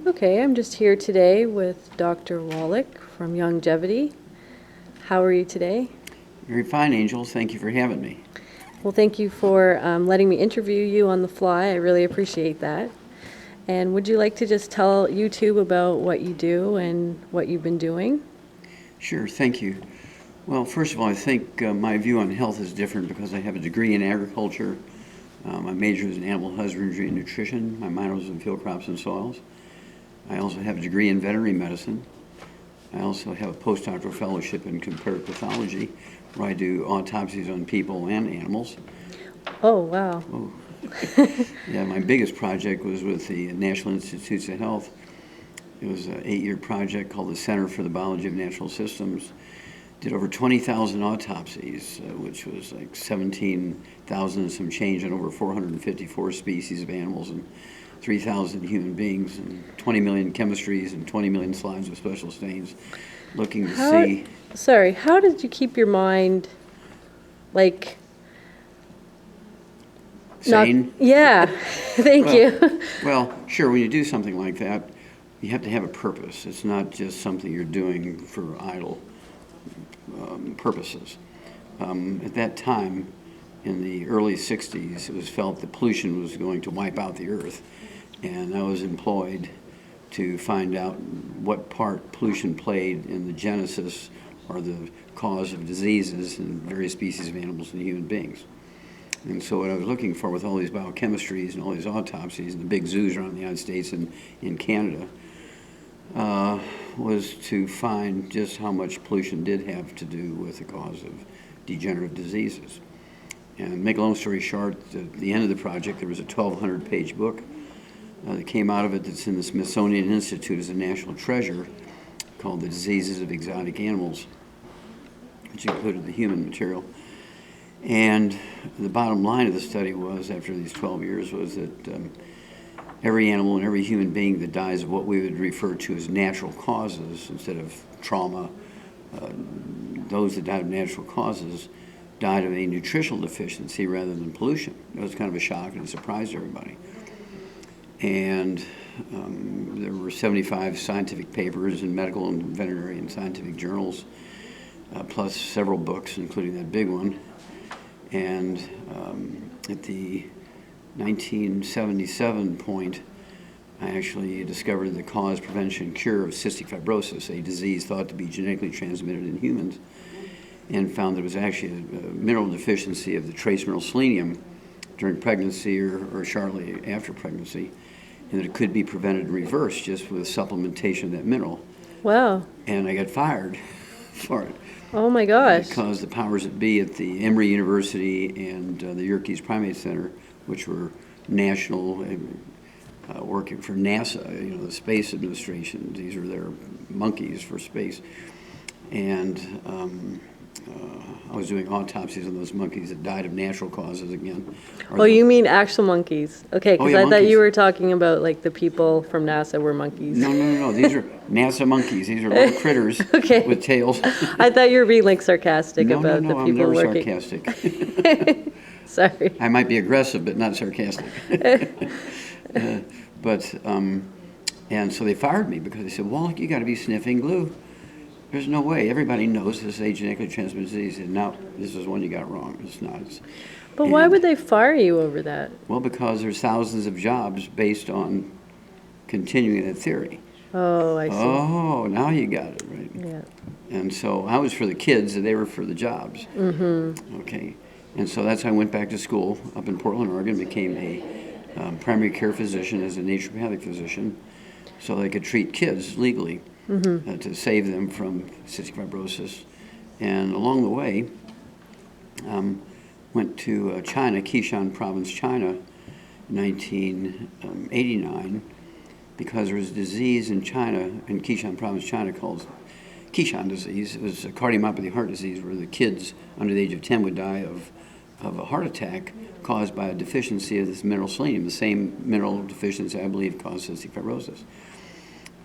Okay, I'm just here today with Dr. Wallach from Longevity. How are you today? Very fine, Angel. Thank you for having me. Well, thank you for letting me interview you on the fly. I really appreciate that. And would you like to just tell YouTube about what you do and what you've been doing? Sure, thank you. Well, first of all, I think my view on health is different because I have a degree in agriculture. My major is in animal husbandry and nutrition. My minor was in field crops and soils. I also have a degree in veterinary medicine. I also have a postdoctoral fellowship in comparative pathology, where I do autopsies on people and animals. Oh, wow. Oh. Yeah, my biggest project was with the National Institutes of Health. It was an 8-year project called the Center for the Biology of Natural Systems. Did over 20,000 autopsies, which was like 17,000 and some change on over 454 species of animals and 3,000 human beings and 20 million chemistries and 20 million slides of special stains, looking to see. Sorry, how did you keep your mind, like, sane? Yeah, thank you. Well, sure, when you do something like that, you have to have a purpose. It's not just something you're doing for idle purposes. At that time, in the early 60s, it was felt that pollution was going to wipe out the earth. And I was employed to find out what part pollution played in the genesis or the cause of diseases in various species of animals and human beings. And so what I was looking for with all these biochemistries and all these autopsies and the big zoos around the United States and in Canada was to find just how much pollution did have to do with the cause of degenerative diseases. And make a long story short, at the end of the project, there was a 1,200-page book that came out of it that's in the Smithsonian Institute as a national treasure called The Diseases of Exotic Animals, which included the human material. And the bottom line of the study was, after these 12 years, was that every animal and every human being that dies of what we would refer to as natural causes instead of trauma, those that died of natural causes died of a nutritional deficiency rather than pollution. It was kind of a shock and a surprise to everybody. And there were 75 scientific papers in medical and veterinary and scientific journals, plus several books, including that big one. And at the 1977 point, I actually discovered the cause, prevention, cure of cystic fibrosis, a disease thought to be genetically transmitted in humans, and found that it was actually a mineral deficiency of the trace mineral selenium during pregnancy or shortly after pregnancy, and that it could be prevented and reversed just with supplementation of that mineral. Wow. And I got fired for it. Oh my gosh. Because the powers that be at the Emory University and the Yerkes Primate Center, which were national, working for NASA, the Space Administration, these are their monkeys for space. And I was doing autopsies on those monkeys that died of natural causes again. Oh, you mean actual monkeys? Okay, because yeah, I thought monkeys. you were talking about like the people from NASA were monkeys. No. These are NASA monkeys. These are little critters Okay. with tails. I thought you were being like sarcastic about the I'm people never working. sarcastic. Sorry. I might be aggressive, but not sarcastic. And so they fired me because they said, Wallach, you got to be sniffing glue. There's no way. Everybody knows this is a genetically transmitted disease, and now this is one you got wrong. It's not. But why would they fire you over that? Well, because there's thousands of jobs based on continuing that theory. Oh, I see. Oh, now you got it, right? Yeah. And so I was for the kids, and they were for the jobs. Mm-hmm. Okay. And so that's how I went back to school up in Portland, Oregon, became a primary care physician as a naturopathic physician so I could treat kids legally. Mm-hmm. To save them from cystic fibrosis. And along the way, went to China, Qishan province, China, 1989, because there was a disease in China, in Qishan province, China, called Qishan disease. It was a cardiomyopathy heart disease where the kids under the age of 10 would die of a heart attack caused by a deficiency of this mineral selenium, the same mineral deficiency I believe caused cystic fibrosis.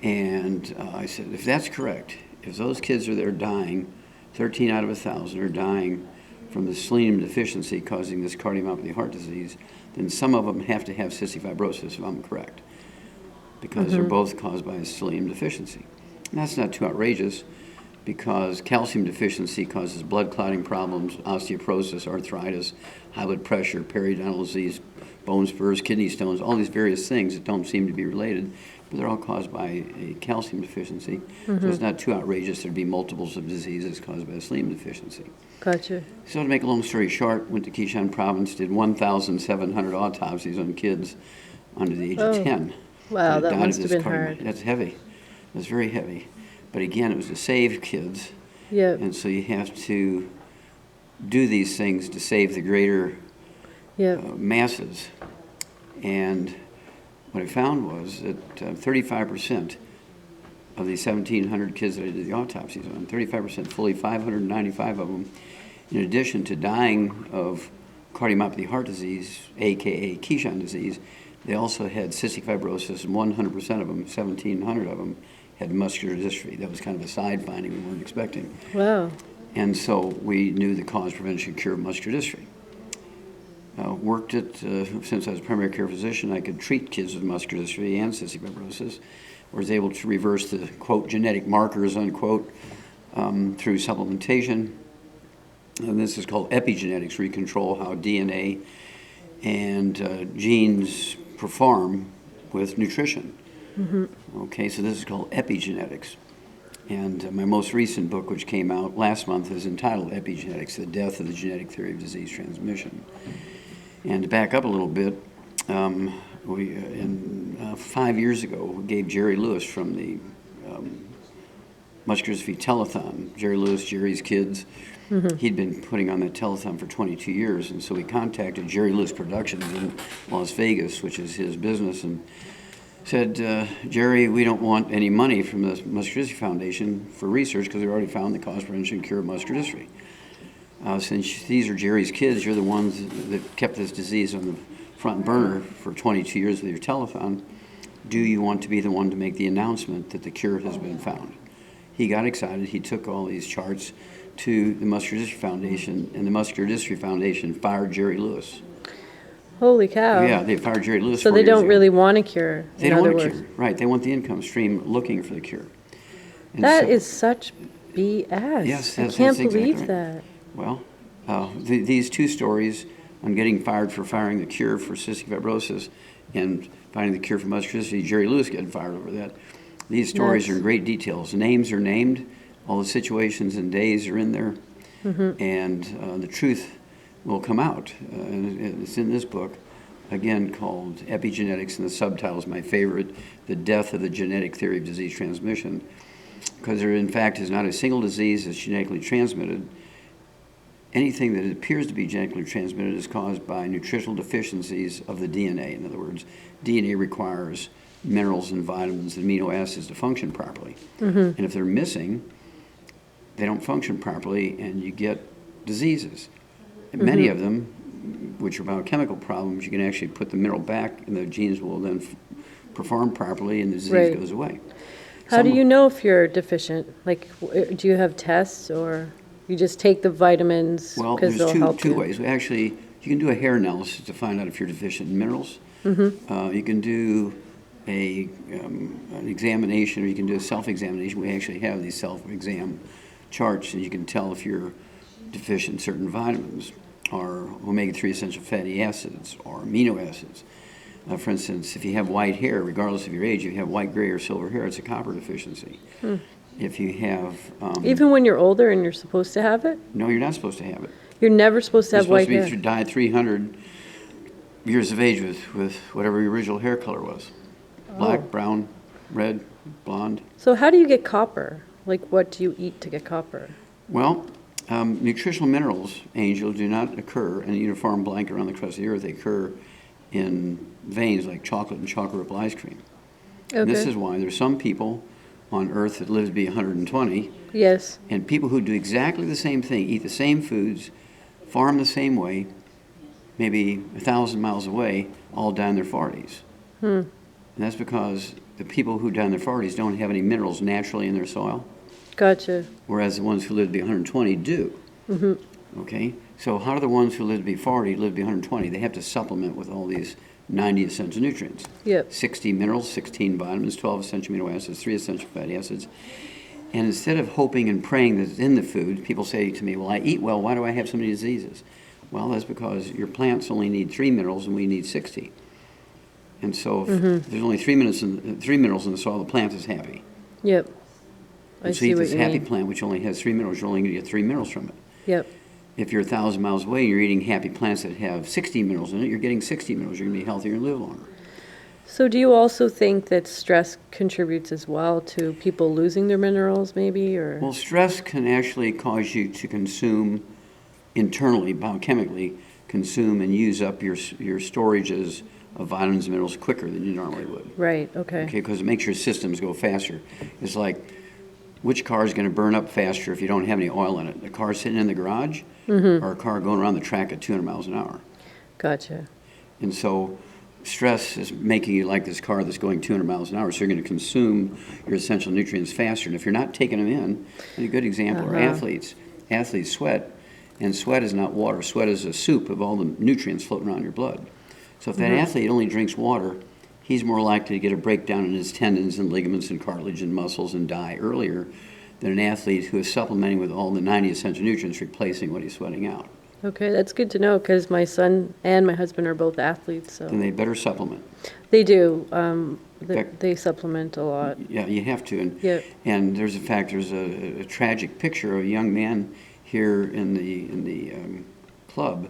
And I said, if that's correct, if those kids are there dying, 13 out of 1,000 are dying from the selenium deficiency causing this cardiomyopathy heart disease, then some of them have to have cystic fibrosis, if I'm correct. because they're both caused by a selenium deficiency. And that's not too outrageous, because calcium deficiency causes blood clotting problems, osteoporosis, arthritis, high blood pressure, periodontal disease, bone spurs, kidney stones, all these various things that don't seem to be related, but they're all caused by a calcium deficiency. So it's not too outrageous there'd be multiples of diseases caused by a selenium deficiency. Gotcha. So to make a long story short, went to Quechan Province, did 1,700 autopsies on kids under the age of 10. Wow, that died must of have this been hard. That's heavy. That's very heavy. But again, it was to save kids. Yep. And so you have to do these things to save the greater Yep. masses. And what I found was that 35% of the 1,700 kids that I did the autopsies on, 35%, fully 595 of them, in addition to dying of cardiomyopathy heart disease, aka Quechan disease, they also had cystic fibrosis, and 100% of them, 1,700 of them, had muscular dystrophy. That was kind of a side finding we weren't expecting. Wow. And so we knew the cause, prevention, cure of muscular dystrophy. Worked it, since I was a primary care physician, I could treat kids with muscular dystrophy and cystic fibrosis. Was able to reverse the, quote, genetic markers, unquote, through supplementation. And this is called epigenetics, where you control how DNA and genes perform with nutrition. Okay, so this is called epigenetics. And my most recent book, which came out last month, is entitled Epigenetics, The Death of the Genetic Theory of Disease Transmission. And to back up a little bit, 5 years ago, we gave Jerry Lewis from the Muscular Dystrophy Telethon, Jerry Lewis, Jerry's Kids, he'd been putting on that telethon for 22 years, and so we contacted Jerry Lewis Productions in Las Vegas, which is his business, and said, Jerry, we don't want any money from the Muscular Dystrophy Foundation for research because we already found the cause, prevention, and cure of muscular dystrophy. Since these are Jerry's kids, you're the ones that kept this disease on the front burner for 22 years with your telethon. Do you want to be the one to make the announcement that the cure has been found? He got excited. He took all these charts to the Muscular Dystrophy Foundation, and the Muscular Dystrophy Foundation fired Jerry Lewis. Holy cow. Yeah, they fired Jerry Lewis. So 4 they years don't ago. really want a cure. They in don't other want a words. cure, right? They want the income stream looking for the cure. And That so- is such BS. Yes, I that's can't exactly believe right. that. Well, these two stories on getting fired for firing the cure for cystic fibrosis and finding the cure for muscular dystrophy, Jerry Lewis getting fired over that. These stories are in great details. Names are named, all the situations and days are in there, and the truth will come out. And it's in this book, again called Epigenetics, and the subtitle is my favorite, The Death of the Genetic Theory of Disease Transmission, because there in fact is not a single disease that's genetically transmitted. Anything that appears to be genetically transmitted is caused by nutritional deficiencies of the DNA. In other words, DNA requires minerals and vitamins and amino acids to function properly. And if they're missing, they don't function properly and you get diseases. And many of them, which are biochemical problems, you can actually put the mineral back and the genes will then perform properly and the disease Right. goes away. How do you know if you're deficient? Like, do you have tests or you just take the vitamins Well, because they'll there's help two you? ways. We actually, you can do a hair analysis to find out if you're deficient in minerals. You can do an examination, or you can do a self-examination. We actually have these self-exam charts, and you can tell if you're deficient in certain vitamins, or omega-3 essential fatty acids, or amino acids. For instance, if you have white hair, regardless of your age, if you have white, gray, or silver hair, it's a copper deficiency. If you have... Even when you're older and you're supposed to have it? no, you're not supposed to have it. You're never supposed to You're have white supposed hair. to be died 300 years of age with whatever your original hair color was. Black, brown, red, blonde. So how do you get copper? Like, what do you eat to get copper? Well, nutritional minerals, Angel, do not occur in a uniform blanket around the crust of the earth. They occur in veins like chocolate and chocolate ripple ice cream. And this Okay. is why there's some people on earth that live to be 120, Yes. and people who do exactly the same thing, eat the same foods, farm the same way, maybe 1,000 miles away, all die in their 40s. And that's because the people who die in their 40s don't have any minerals naturally in their soil, Gotcha. whereas the ones who live to be 120 do. Okay? So how do the ones who live to be 40 live to be 120? They have to supplement with all these 90 essential nutrients. Yep. 60 minerals, 16 vitamins, 12 essential amino acids, 3 essential fatty acids. And instead of hoping and praying that it's in the food, people say to me, well, I eat well, why do I have so many diseases? Well, that's because your plants only need 3 minerals and we need 60. And so if there's only 3 minerals in the soil, the plant is happy. Yep. I And so see you eat what this you happy mean. plant, which only has 3 minerals, you're only going to get 3 minerals from it. Yep. If you're 1,000 miles away and you're eating happy plants that have 60 minerals in it, you're getting 60 minerals. You're going to be healthier and live longer. So do you also think that stress contributes as well to people losing their minerals maybe, or? Well, stress can actually cause you to consume internally, biochemically, consume and use up your storages of vitamins and minerals quicker than you normally would. Right, okay. Okay, because it makes your systems go faster. It's like, which car is going to burn up faster if you don't have any oil in it? A car sitting in the garage or a car going around the track at 200 miles an hour? Gotcha. And so stress is making you like this car that's going 200 miles an hour, so you're going to consume your essential nutrients faster. And if you're not taking them in, and a good example are athletes. Athletes sweat, and sweat is not water. Sweat is a soup of all the nutrients floating around your blood. So if that athlete only drinks water, he's more likely to get a breakdown in his tendons and ligaments and cartilage and muscles and die earlier than an athlete who is supplementing with all the 90 essential nutrients, replacing what he's sweating out. Okay, that's good to know because my son and my husband are both athletes, so. Then they better supplement. They do. Fact- They supplement a lot. Yeah, you have to. And, Yep. and there's a tragic picture of a young man here in the club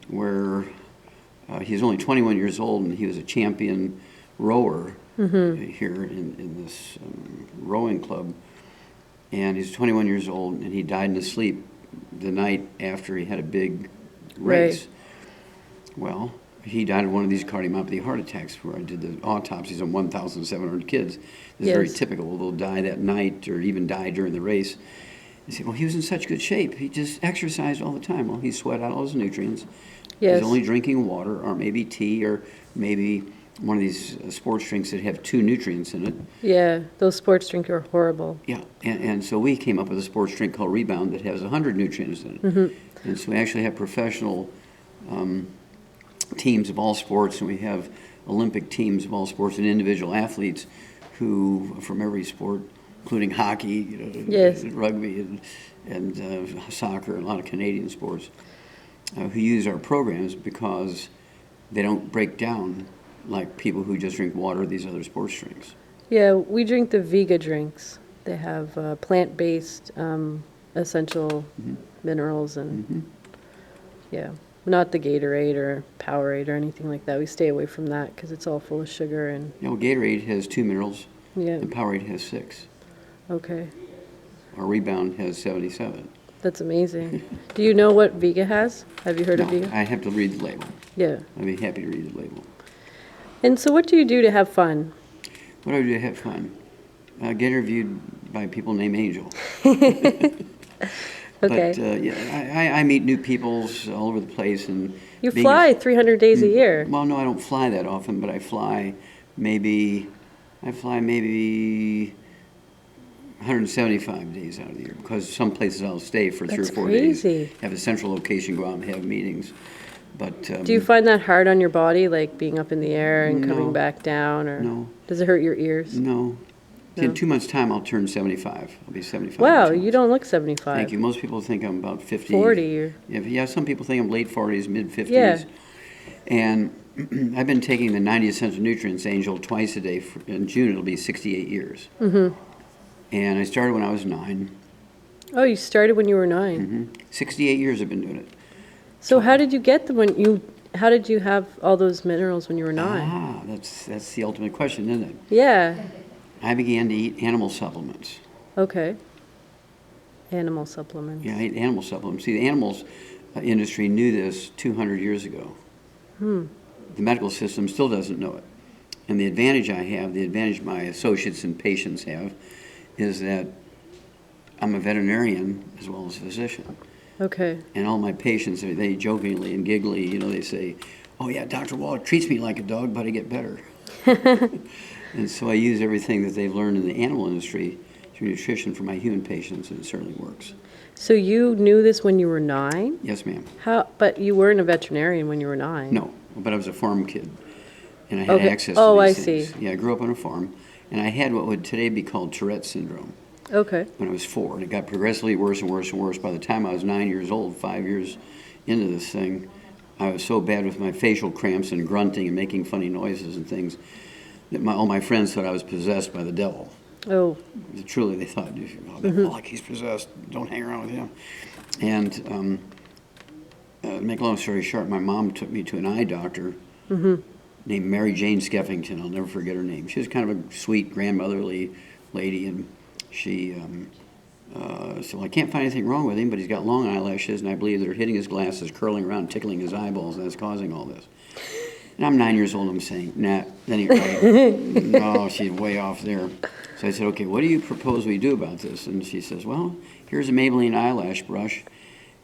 where he's only 21 years old and he was a champion rower here in this rowing club. And he's 21 years old and he died in his sleep the night after he had a big race. Right. Well, he died of one of these cardiomyopathy heart attacks where I did the autopsies on 1,700 kids. This is very Yes. typical. They'll die that night or even die during the race. You say, well, he was in such good shape. He just exercised all the time. Well, he sweat out all his nutrients. Yes. He's only drinking water or maybe tea or maybe one of these sports drinks that have 2 nutrients in it. Yeah, those sports drinks are horrible. Yeah, and so we came up with a sports drink called Rebound that has 100 nutrients in it. And so we actually have professional teams of all sports, and we have Olympic teams of all sports and individual athletes who, from every sport, including hockey, Yes. rugby, and soccer, and a lot of Canadian sports, who use our programs because they don't break down like people who just drink water or these other sports drinks. Yeah, we drink the Vega drinks. They have plant-based essential minerals and, yeah, not the Gatorade or Powerade or anything like that. We stay away from that because it's all full of sugar and, You know, Gatorade has 2 minerals, yeah, and Powerade has 6. okay. Our Rebound has 77. That's amazing. Do you know what Vega has? Have you heard No, of Vega? I have to read the label. Yeah. I'd be happy to read the label. And so what do you do to have fun? What do I do to have fun? Get interviewed by people named Angel. Okay. But yeah, I meet new people all over the place. And You being fly 300 days a year. Well, no, I don't fly that often, but I fly maybe 175 days out of the year because some places I'll stay for 3 or That's 4 crazy. days. Have a central location, go out and have meetings. But Do you find that hard on your body, like being up in the air and No. coming back down? Or No. does it hurt your ears? No. No. In 2 months' time, I'll turn 75. I'll be 75. Wow, in 2 you months. don't look 75. Thank you. Most people think I'm about 50. 40 or... Yeah, some people think I'm late 40s, mid 50s. Yeah. And I've been taking the 90 essential nutrients, Angel, twice a day. In June, it'll be 68 years. And I started when I was 9. Oh, you started when you were 9. 68 years I've been doing it. So how did you get them how did you have all those minerals when you were 9? Ah, that's the ultimate question, isn't it? Yeah. I began to eat animal supplements. Okay. Animal supplements. Yeah, I ate animal supplements. See, the animals industry knew this 200 years ago. The medical system still doesn't know it. And the advantage I have, the advantage my associates and patients have, is that I'm a veterinarian as well as a physician. Okay. And all my patients, they jokingly and giggly, they say, oh yeah, Dr. Wallach treats me like a dog, but I get better. And so I use everything that they've learned in the animal industry through nutrition for my human patients, and it certainly works. So you knew this when you were 9? Yes, ma'am. But you weren't a veterinarian when you were 9. No, but I was a farm kid. and I had Okay. access to Oh, I these things. see. Yeah, I grew up on a farm, and I had what would today be called Tourette syndrome Okay. when I was 4, and it got progressively worse and worse and worse. By the time I was 9 years old, 5 years into this thing, I was so bad with my facial cramps and grunting and making funny noises and things that all my friends thought I was possessed by the devil. Oh. Truly, they thought, oh, that Wallach, he's possessed. Don't hang around with him. And make a long story short, my mom took me to an eye doctor named Mary Jane Skeffington. I'll never forget her name. She was kind of a sweet, grandmotherly lady, and she said, well, I can't find anything wrong with him, but he's got long eyelashes, and I believe they're hitting his glasses, curling around, tickling his eyeballs, and that's causing all this. And I'm 9 years old, and I'm saying, nah, that ain't right. No, she's way off there. So I said, okay, what do you propose we do about this? And she says, well, here's a Maybelline eyelash brush,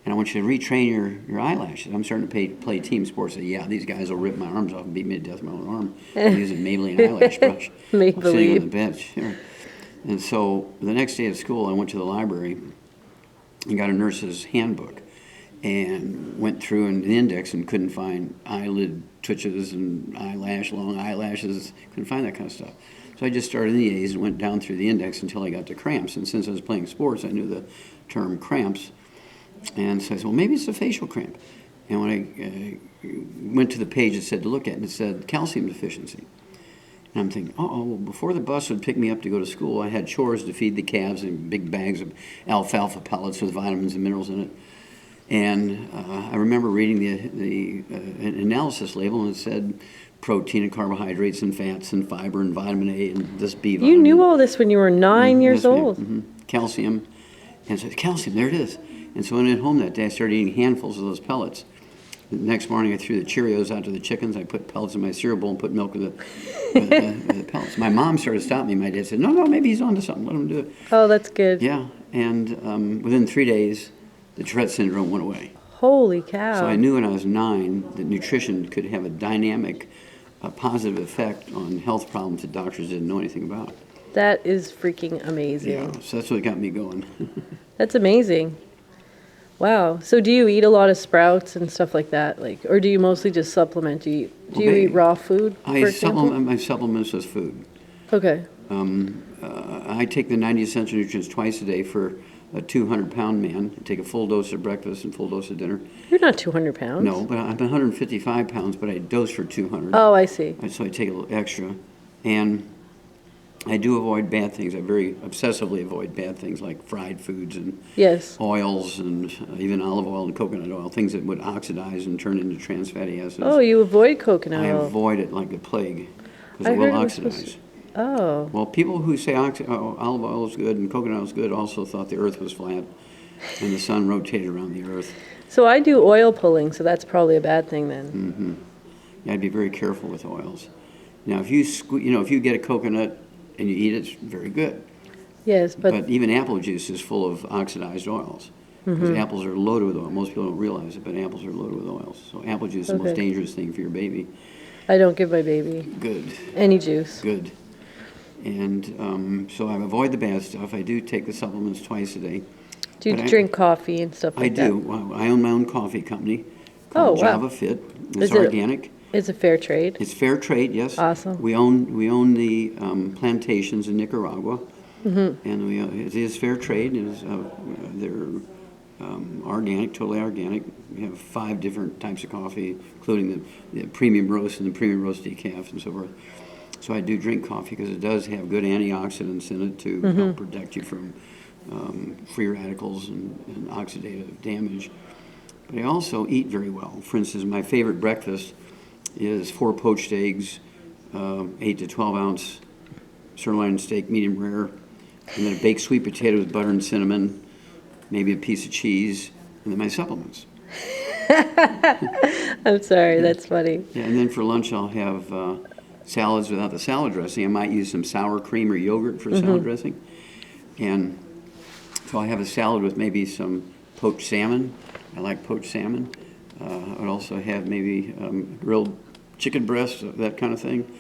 and I want you to retrain your eyelashes. I'm starting to play team sports. I said, yeah, these guys will rip my arms off and beat me to death with my own arm. I'm using Maybelline eyelash brush. Maybelline. Sitting on the bench. And so the next day at school, I went to the library and got a nurse's handbook and went through an index and couldn't find eyelid twitches and long eyelashes. Couldn't find that kind of stuff. So I just started in the A's and went down through the index until I got to cramps. And since I was playing sports, I knew the term cramps. And so I said, well, maybe it's a facial cramp. And when I went to the page it said to look at, and it said calcium deficiency. And I'm thinking, well, before the bus would pick me up to go to school, I had chores to feed the calves and big bags of alfalfa pellets with vitamins and minerals in it. And I remember reading the analysis label, and it said protein and carbohydrates and fats and fiber and vitamin A and this B vitamin. You knew all this when you were 9 years old. Calcium. And so calcium, there it is. And so when I went home that day, I started eating handfuls of those pellets. The next morning, I threw the Cheerios out to the chickens. I put pellets in my cereal bowl and put milk with the pellets. My mom started stopping me. My dad said, no, maybe he's onto something. Let him do it. Oh, that's good. Yeah. And within 3 days, the Tourette syndrome went away. Holy cow. So I knew when I was 9 that nutrition could have a dynamic, positive effect on health problems that doctors didn't know anything about. That is freaking amazing. Yeah, so that's what got me going. That's amazing. Wow. So do you eat a lot of sprouts and stuff like that? Or do you mostly just supplement? Do you eat raw food, for example? Supplement my supplements with food. Okay. I take the 90 essential nutrients twice a day for a 200-pound man. I take a full dose at breakfast and full dose at dinner. You're not 200 pounds. No, but I'm 155 pounds, but I dose for 200. Oh, I see. So I take a little extra. And I do avoid bad things. I very obsessively avoid bad things like fried foods and Yes. oils and even olive oil and coconut oil, things that would oxidize and turn into trans fatty acids. Oh, you avoid coconut I oil. avoid it like the plague because I it heard will it was supposed oxidize. Oh. Well, people who say olive oil is good and coconut oil is good also thought the earth was flat and the sun rotated around the earth. So I do oil pulling, so that's probably a bad thing then. Mm-hmm. Yeah, I'd be very careful with oils. Now, if you get a coconut and you eat it, it's very good. Yes, But even apple juice is full of oxidized oils. Because apples are loaded with oil. Most people don't realize it, but apples are loaded with oils. So apple juice is the most Okay. dangerous thing for your baby. I don't give my baby Good, any juice. good. And so I avoid the bad stuff. I do take the supplements twice a day. Do you But drink coffee and stuff I like that? do. Well, I own my own coffee company Oh, called wow. Java Fit. It's Is it- organic. It's a fair trade. It's fair trade, yes. Awesome. We own the plantations in Nicaragua, and it is fair trade. They're organic, totally organic. We have 5 different types of coffee, including the premium roast and the premium roast decaf and so forth. So I do drink coffee because it does have good antioxidants in it to help protect you from free radicals and oxidative damage. But I also eat very well. For instance, my favorite breakfast is 4 poached eggs, 8 to 12 ounce sirloin steak, medium rare, and then a baked sweet potato with butter and cinnamon, maybe a piece of cheese, and then my supplements. I'm sorry, that's funny. Yeah, and then for lunch I'll have salads without the salad dressing. I might use some sour cream or yogurt for salad dressing. And so I have a salad with maybe some poached salmon. I like poached salmon. I would also have maybe grilled chicken breast, that kind of thing.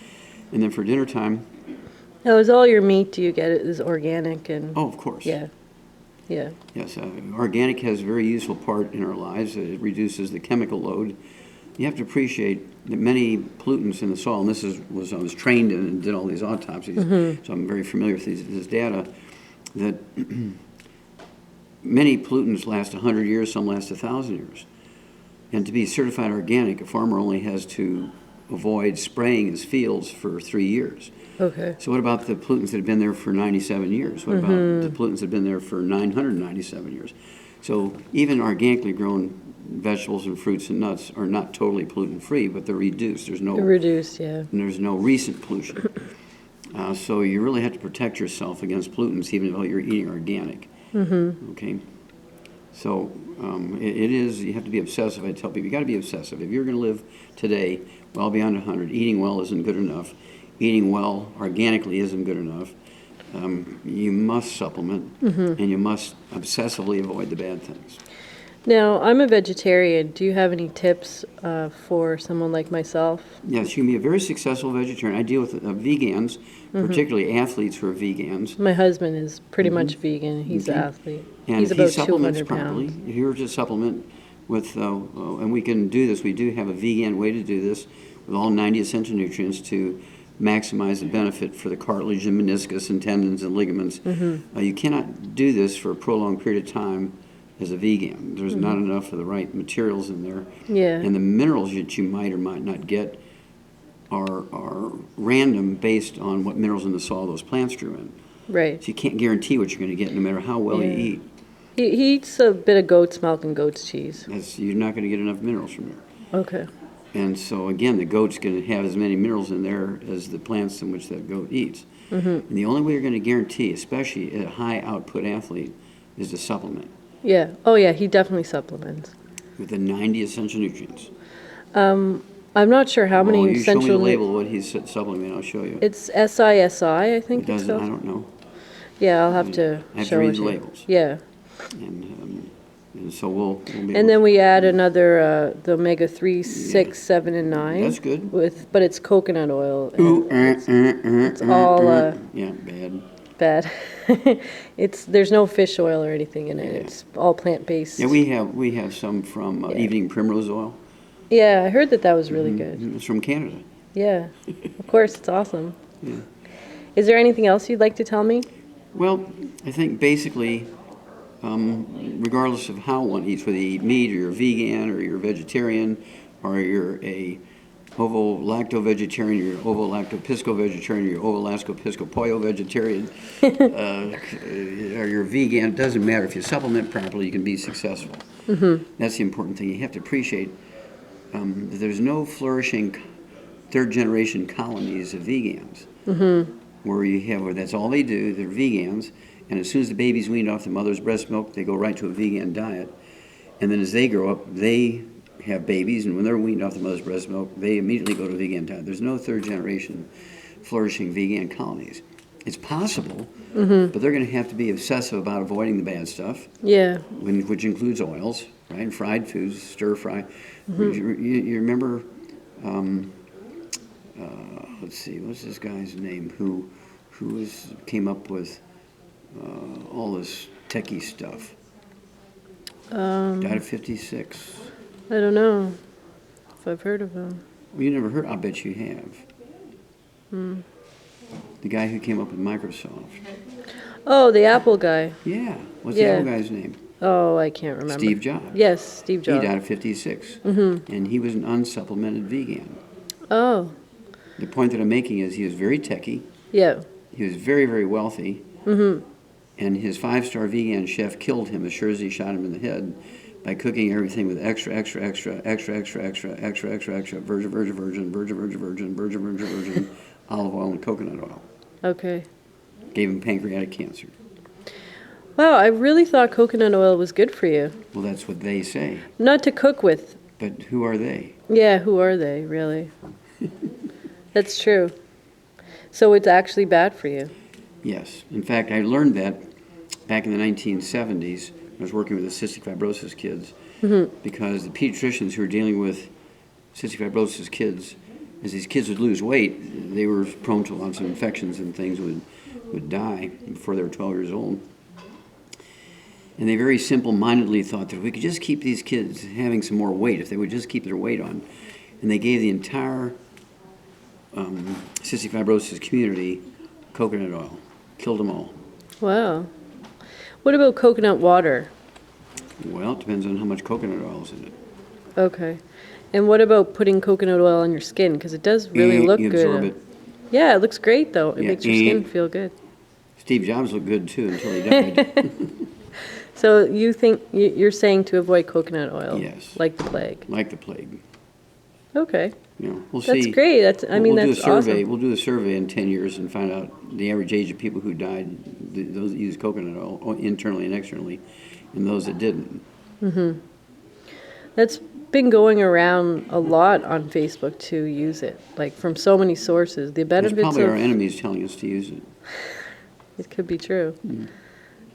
And then for dinner time, Now, is all your meat, do you get it is organic and? of course. Yeah, yeah. Yes, organic has a very useful part in our lives. It reduces the chemical load you have to appreciate that many pollutants in the soil, and I was trained in and did all these autopsies, so I'm very familiar with this data, that many pollutants last 100 years, some last 1,000 years. And to be certified organic, a farmer only has to avoid spraying his fields for 3 years. Okay. So what about the pollutants that have been there for 97 years? What about the pollutants that have been there for 997 years? So even organically grown vegetables and fruits and nuts are not totally pollutant-free, but they're reduced. There's no Reduced, yeah. and there's no recent pollution. So you really have to protect yourself against pollutants, even though you're eating organic. Okay. So it is, you have to be obsessive. I tell people, you got to be obsessive. If you're going to live today well beyond 100, eating well isn't good enough. Eating well organically isn't good enough. You must supplement, and you must obsessively avoid the bad things. Now, I'm a vegetarian. Do you have any tips for someone like myself? Yes, you can be a very successful vegetarian. I deal with vegans, particularly athletes who are vegans. My husband is pretty much vegan. He's an athlete. And He's if about he supplements 200 properly, pounds. if you were to supplement with, and we can do this, we do have a vegan way to do this with all 90 essential nutrients to maximize the benefit for the cartilage and meniscus and tendons and ligaments. You cannot do this for a prolonged period of time as a vegan. There's not enough of the right materials in there. Yeah. And the minerals that you might or might not get are random based on what minerals in the soil those plants grew in. Right. So you can't guarantee what you're going to get no matter how well you eat. He eats a bit of goat's milk and goat's cheese. You're not going to get enough minerals from there. Okay. And so, again, the goat's going to have as many minerals in there as the plants in which that goat eats. And the only way you're going to guarantee, especially a high-output athlete, is to supplement Yeah. Oh, yeah, he definitely supplements. with the 90 essential nutrients. I'm not sure how many You show me essential... the label of what he's supplementing, I'll show you. It's SISI, I think It it's doesn't, I called. don't know. Yeah, I'll have to I have show to read it the to you. labels. Yeah. And so we'll be able And then we add another, the omega-3, 6, 7, and 9. That's good. But it's coconut oil. It's all yeah, bad. bad. There's no fish oil or anything in it. Yeah. It's all plant-based. Yeah, we have some from Evening Primrose Oil. Yeah, I heard that was really good. It's from Canada. Yeah, of course, it's awesome. Yeah. Is there anything else you'd like to tell me? Well, I think basically, regardless of how one eats, whether you eat meat or you're vegan or you're vegetarian or you're a ovo-lacto-vegetarian, or you're ovo-lacto-pisco vegetarian, or you're ovo-lacto-pisco-pollo vegetarian, or you're vegan, it doesn't matter. If you supplement properly, you can be successful. That's the important thing. You have to appreciate that there's no flourishing third-generation colonies of vegans where that's all they do. They're vegans, and as soon as the baby's weaned off the mother's breast milk, they go right to a vegan diet. And then as they grow up, they have babies, and when they're weaned off the mother's breast milk, they immediately go to a vegan diet. There's no third-generation flourishing vegan colonies. It's possible, but they're going to have to be obsessive about avoiding the bad stuff, Yeah. which includes oils, right, and fried foods, stir-fry. You remember, let's see, what's this guy's name who came up with all this techie stuff? Died at 56. I don't know if I've heard of him. Well, you never heard? I bet you have. The guy who came up with Microsoft. Oh, the Apple guy. Yeah. What's Yeah. the other guy's name? Oh, I can't remember. Steve Jobs. Yes, Steve He Jobs. died at 56. And he was an unsupplemented vegan. Oh, The point that I'm making is he was very techie. yeah. He was very, very wealthy. And his 5-star vegan chef killed him as sure as he shot him in the head by cooking everything with extra virgin olive oil and coconut oil. Okay. Gave him pancreatic cancer. Wow, I really thought coconut oil was good for you. Well, that's what they say. Not to cook with. But who are they? Yeah, who are they, really? That's true. So it's actually bad for you. Yes. In fact, I learned that back in the 1970s. I was working with the cystic fibrosis kids because the pediatricians who were dealing with cystic fibrosis kids, as these kids would lose weight, they were prone to lots of infections and things would die before they were 12 years old. And they very simple-mindedly thought that if we could just keep these kids having some more weight, if they would just keep their weight on, and they gave the entire cystic fibrosis community coconut oil, killed them all. Wow. What about coconut water? Well, it depends on how much coconut oil is in it. Okay. And what about putting coconut oil on your skin? Because it does really look you good. absorb it. Yeah, it looks great, though. It Yeah, makes your skin feel good. Steve Jobs looked good, too, until he died. So you think, you're saying to avoid coconut oil? Yes. Like the plague? Like the plague. Okay. You know, we'll see. That's great. That's, I mean, We'll do a that's survey. awesome. We'll do a survey in 10 years and find out the average age of people who died, those that used coconut oil internally and externally, and those that didn't. That's been going around a lot on Facebook to use it, like from so many sources. The It's benefits probably of our enemies telling us to use it. it could be true,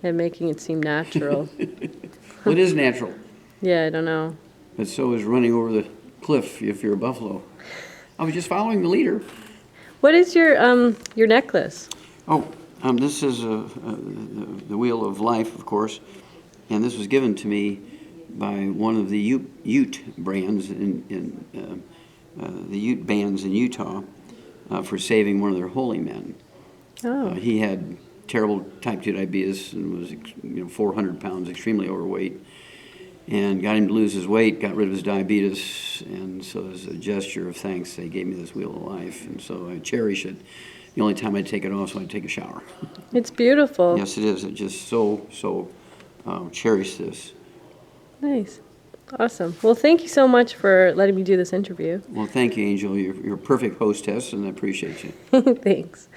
and making it seem natural. Well, it is natural, Yeah, I don't know. but so is running over the cliff if you're a buffalo. I was just following the leader. What is your necklace? Oh, this is the Wheel of Life, of course, and this was given to me by one of the Ute brands the Ute bands in Utah for saving one of their holy men. Oh, He had terrible type 2 diabetes and was 400 pounds, extremely overweight, and got him to lose his weight, got rid of his diabetes, and so as a gesture of thanks, they gave me this Wheel of Life, and so I cherish it. The only time I take it off is when I take a shower. it's beautiful. Yes, it is. I just so cherish this. Nice. Awesome. Well, thank you so much for letting me do this interview. Well, thank you, Angel. You're a perfect hostess, and I appreciate you. Thanks.